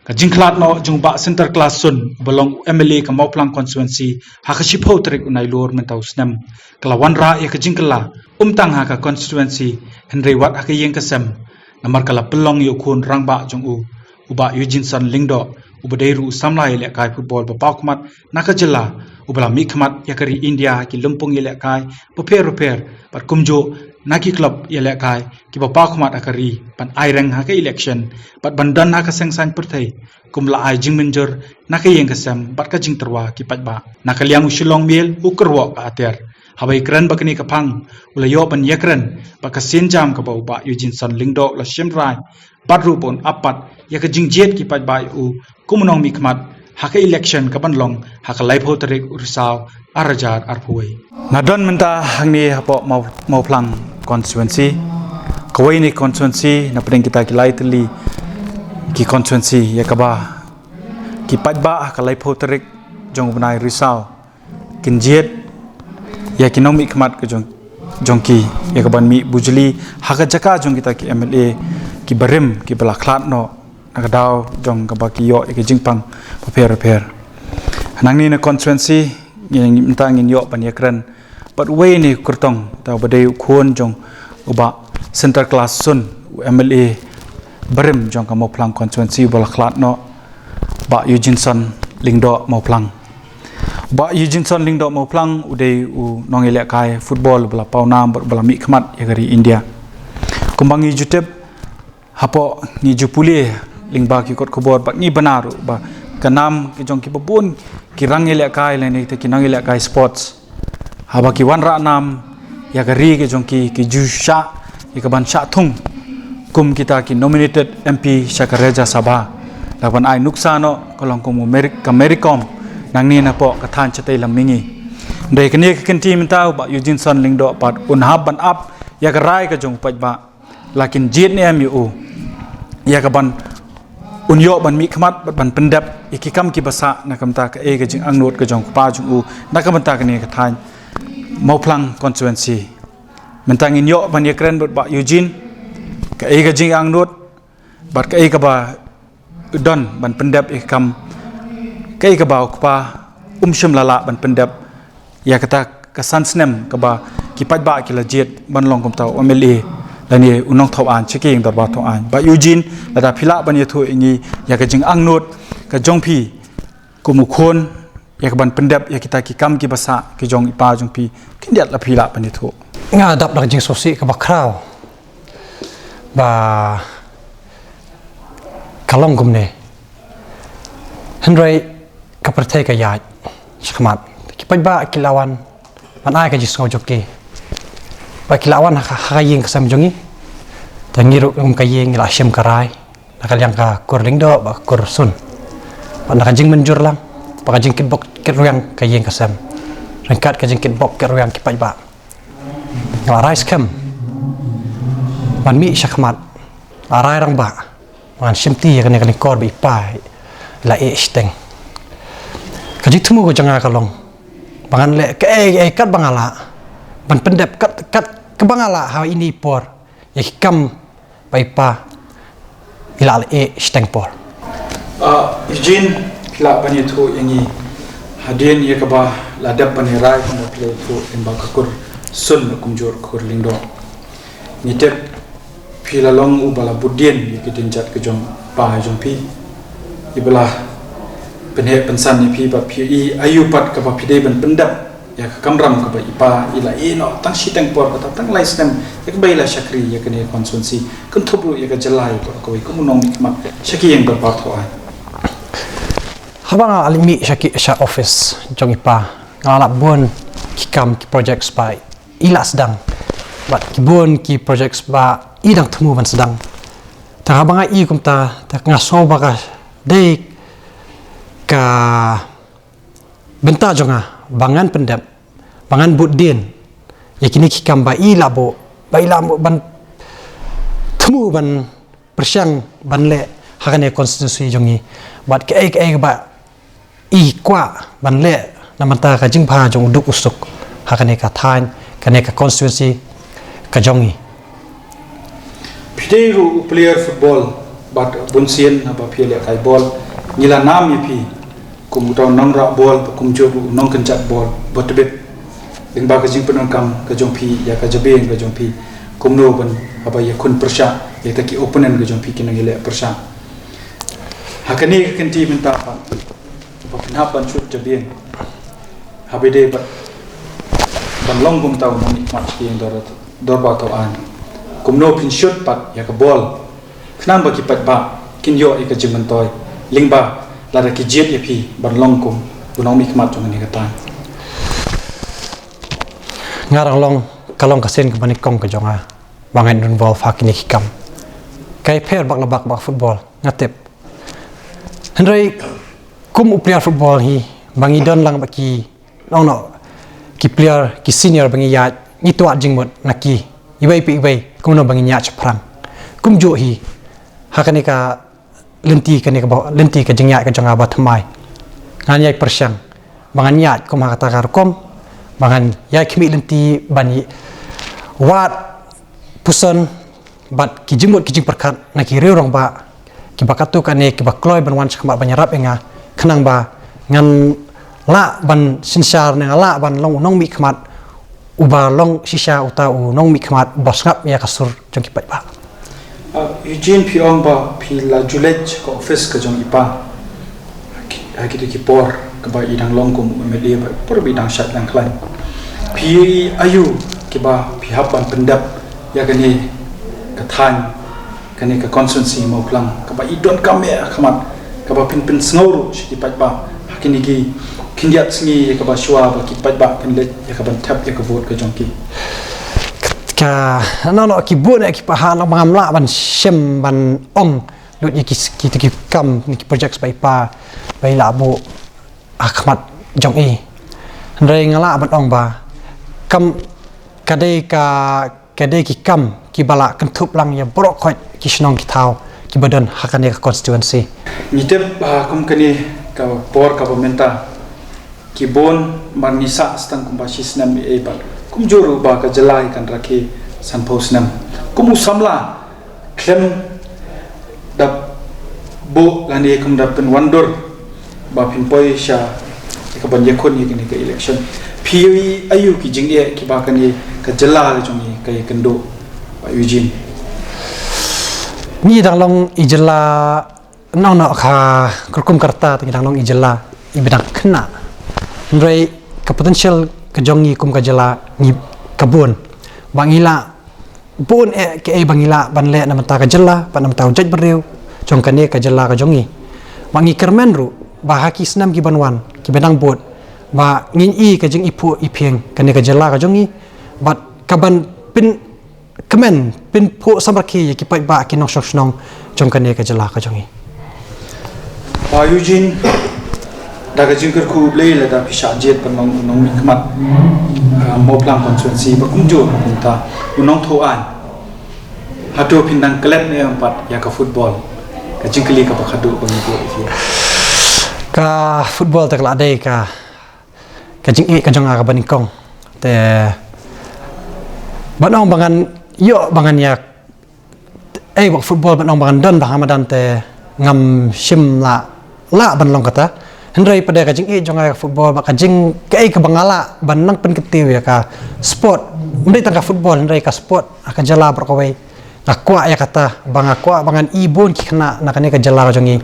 ka jingklat no jungba center class sun belong MLA ka Mauplang constituency ha ka shipho trik unai lor mentau snam kala wanra ya ka jingkala tang ha ka constituency Henry Wat ha ka yeng kasem namar kala pelong yo khun rangba jong uba Eugeneson lingdo ubadairu samlai le kai football ba pakmat naka jilla ubala mikmat yakari India ki lumpung yele kai repair pat kumjo naki club yele kai ki ba pakmat akari pan airang ha ka election pat bandan ha ka sengsan perthai kumla ai jingmenjur naka yeng kasam pat ka jing terwa ki patba naka liang ushilong mel ukerwa ka ater habai kran bakni ka phang ula yo ban yakran ba ka senjam ka ba Eugeneson lingdo la shimrai badrupon apat yaka jingjet ki patba u kumunong mikmat haka election kabanlong haka laipo tarik ursau arajar arpuai nadon menta hangni hapo Mauplang constituency kawai ni constituency na pedeng kita kilai teli ki constituency yakaba ki patba haka laipo tarik jong benai risau kinjet ya kinom mikmat ke jongki yakaban mi bujli haka jaka jong kita ki MLA ki barim ki balaklat no nakadaw jong kabaki yo ki jingpang repair hanang ni na constituency yang mentang in yo panyakran but way ni kurtong ta badai khon jong uba center class sun MLA barim jong ka Mauplang constituency balaklat no ba Eugeneson lingdo Mauplang ba Eugeneson lingdo Mauplang udai u nongile kai football bala paunam bala mikmat yakari India kumbangi jutep hapo ni jupuli lingba ki kot khobor ba ni banaru ba kanam ki jong ki babun ki rangile kai leni te ki nangile kai sports haba ki wanra nam ya gari ki jong ki jusha ki kaban sha thung kum kita ki nominated MP Shakareja Sabha laban ai nuksano kolong kum Amerikom nangni na po kathan chatai lamingi dei kni ki kenti mentau ba Eugeneson lingdo pat unhab ban up ya garai ka jong pajba lakin jit ni MU ya kaban unyo ban mikmat ban pendap ikikam ki basa nakamta ka e ga jing angnot ka jong pa jung u nakamta ka ne ka than Mauplang constituency mentang in yo ban yakren ba Eugene ka e ga jing angnot bat ka e ka ba don ban pendap ikam ka e ka ba pa shim lala ban pendap ya kata ka sansnem ka ba ki patba ki lajet ban long kom taw MLA dan ye unong thau an checking darba thau an ba Eugene lada phila ban ye thu ingi ya ka jing angnot ka jongphi kumukhon ya ka ban pendap ya kita ki kam ki basa ki jong ipa jongphi kindiat la phila ban ye thu nga dap dak jing sosi ka bakraw ba kalong gumne Henry ka perthai ka ya shkmat ki pajba kilawan man ai ka jisngau jopki ba kilawan hakayeng kasam jongi tangiru kayeng la syam karai nakaliang ka kurling do ba kursun ba nakajing menjur lang ba kajing kitbok kiruyang kayeng kasam rangkat kajing kitbok kiruyang kipai ba ngarai skam man mi syakmat arai rang ba man simti ya kene kor bi pai la e steng kajing tumu go janga kalong bangan le ke kat bangala ban pendap kat kebangala ha ini por ya hikam paipa ila e steng por Eugene la bani thu yangi hadien ye kaba la dab bani rai ko play thu imba kakur sun kumjor kur lingdo ni tep phila long u bala budien ye kitin jat ke jong pa jong pi ibala penhe pensan ni pi ba pi ayupat ka ba pide ban pendap ya kamram ka ba ipa ila no tang si tang por ka tang lai snem ek baila shakri ya kene constituency kun thobru ya ka jalai ko ko munong mikma shaki yang berpat ho ai habang alimi shaki sha office jong ipa ngala bon kikam ki projects ba ila sedang bat kibon ki projects ba idang thmu ban sedang ta habang I kumta ta ngaso ba ka de ka benta jonga bangan pendap bangan budin ya kini kikam ba ila bo ban temu ban persyang ban le hakane konstitusi jongi bat ke ba I kwa ban le namanta ka jingpha jong duk usuk hakane ka than kane ka konstitusi ka jongi pideiru player football bat bunsien ba phi le kai bol nila nam ye phi kum to nong ra bol kum jo nong kan chat bol bot bet ding ba ka jing penon kam ka jong phi ya ka jabe ka jong phi kum no ban aba ya kun persha ya ta ki opponent ka jong phi kin le persha hakani kan ti minta pa ba pin hap ban chut jabe habide ba ban long kum taw moni match ki dor ba taw an kum no pin shot pat ya ka bol khnam ba ki pat ba kin yo e ka jing man toy lingba la ra ki jet ye phi ban long kum unong mi khmat jong ni ka tan ngarang long kalong kasen ke banik kong ke jonga bangan dun bol fakini hikam kai per bak labak bak football ngatep henry kum player football hi bangi don lang baki no ki player ki senior bangi ya ni to jingmot naki ibai pi ibai kum no bangi nya chaprang kum jo hi hakani ka lenti ka jingya ka jonga ba thamai nganyai persyang bangan nya kum hakata kar kom bangan ya kimi lenti bani wat puson bat kijimut kijing perkat na ki reurong ba ki bakatu kane ki bakloi ban wan chakma banyarap enga khnang ba ngan la ban sinsar ne la ban long nong mi khmat uba long shisha uta u nong mi khmat basngap ya kasur jong ki pat ba Eugene Piong ba pi la julet ko office ka jong ipa aki ki por ka ba idang long kum MLA ba por bi dang shat lang klan pi ayu ki ba pi hapan pendap ya kani ka than kani ka constituency mo klang ka ba idon kame khamat ka ba pin sngoru ki pat ba hakini ki kindiat sngi ka ba shwa ba ki pat ba kan le ya ka ban tap ya ka vote ka jong ki ka no ki bu ne ki pa ha la bangam la ban shem ban ong lut ye ki kam ni ki projects bai pa bai la bu akhmat jong e ndai ngala ban ong ba kam kadai ki kam ki bala kan thup lang ya borok khoi ki snong ki thau ki badan hakane ka constituency ni tep kum kani ka por ka menta ki bon marnisa stang kum ba shisnam e ba kum joru ba ka jalai kan rakhi san posnam kum samla klem da bo lani kum da pen wandor ba pin poi sha ka ban yakon ni ka election PUE ayu ki jingye ki ba kan ye ka jalla le jong ka ye kendo ba Eugene ni dang long ijalla no kha kurkum karta ti dang long ijalla ibidang khna ndrei ka potential ka jongi kum ka jalla ni kabun bangila bun ke bangila banle na mata ka jalla pan mata jaj bereu jong kan ye ka jalla ka jongi bangi kermen ru ba haki snam ki banwan ki benang bot ba ngin i ka jing ipu ipheng kane ka jala ka jongi bat kaban pin kemen pin pu samrakhi ki pai ba ki nok sok snong jong kane ka jala ka jongi ba Eugene daga jing ker khu ble la da pisha jet pan nong mi khmat mo plan constituency ba kum jo kum ta unong tho an hato pindang klet ne empat ya ka football ka jing kli ka ba khadu ba ni ko ka football tak la dei ka jing e ka jong ka baning kong te banong bangan yo bangan ya bak football banong bangan dan ba hamadan te ngam sim la ban long kata hendrai pada ka jing e jong ka football ba ka jing ka bangala ban nang pen ketiu ya ka sport mendai tangka football hendrai ka sport akan jala berkawai nakwa ya kata bangakwa bangan ibon ki kena nakane ka jala ka jongi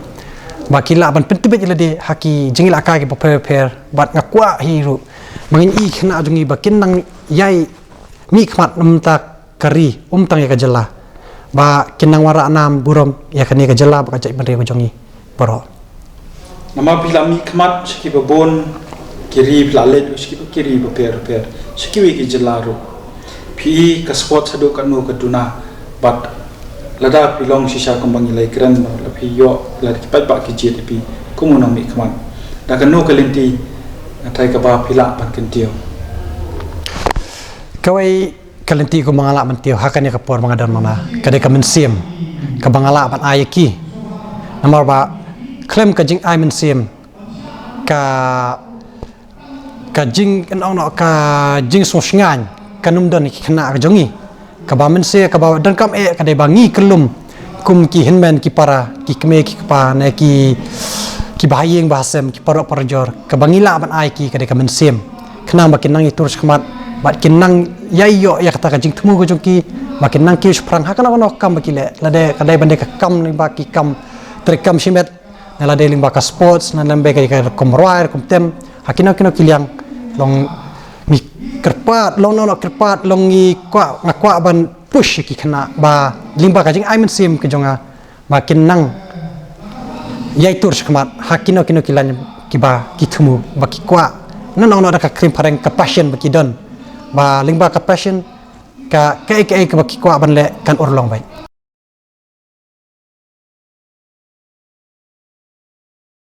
bakila ban pentibet lade haki jingil aka ki prepare bat ngakwa hiru mangin i khna jungi bakin nang yai mi khmat namta kari tang ya kajala ba kinang wara nam burom ya kani kajala ba kajai bandre ko jongi poro nama pila mi khmat shiki babon kiri plalet shiki kiri prepare shiki wi ki jala ro pi ka sport sadu kan mo kaduna bat lada pilong sisa kembang ilai keren lebih yo lada kipat pak kecil tapi kumunang mi keman dah kenu kelenti natai kaba pilak pan kentio kawai kelenti ku mengalak mentio hakannya kapor mengadan mana kadai kemensim ke mengalak pan ayaki nomor ba klaim ke jing ay mensim ka jing enong no ka jing sosngan kanum don kena ke jongi kabamen se kabawa dan kam kadai bangi kelum kum ki hinmen ki para ki keme ki pa ne ki bahayeng bahasem ki parok parjor ka bangila ban ai ki kade ka men sem khnang ba kinang itur khmat ba kinang yayo ya kata ka jing thumu go jongki ba kinang ki sprang hakana ba nok kam ba ki le lade kadai bande ka kam ni ba ki kam trekam simet na lade ling ba ka sports na lembe ka komroir komtem hakina kino kiliang long mi kerpat long no kerpat long ni kwa ngakwa ban push ki khana ba limba ka jing ai men sim ke jonga ba kinang yai tur khmat hakino kino kilan ki ba ki thumu ba ki kwa na no da ka krim pareng ka passion ba ki don ba lingba ka passion ka ba ki kwa ban le kan orlong bai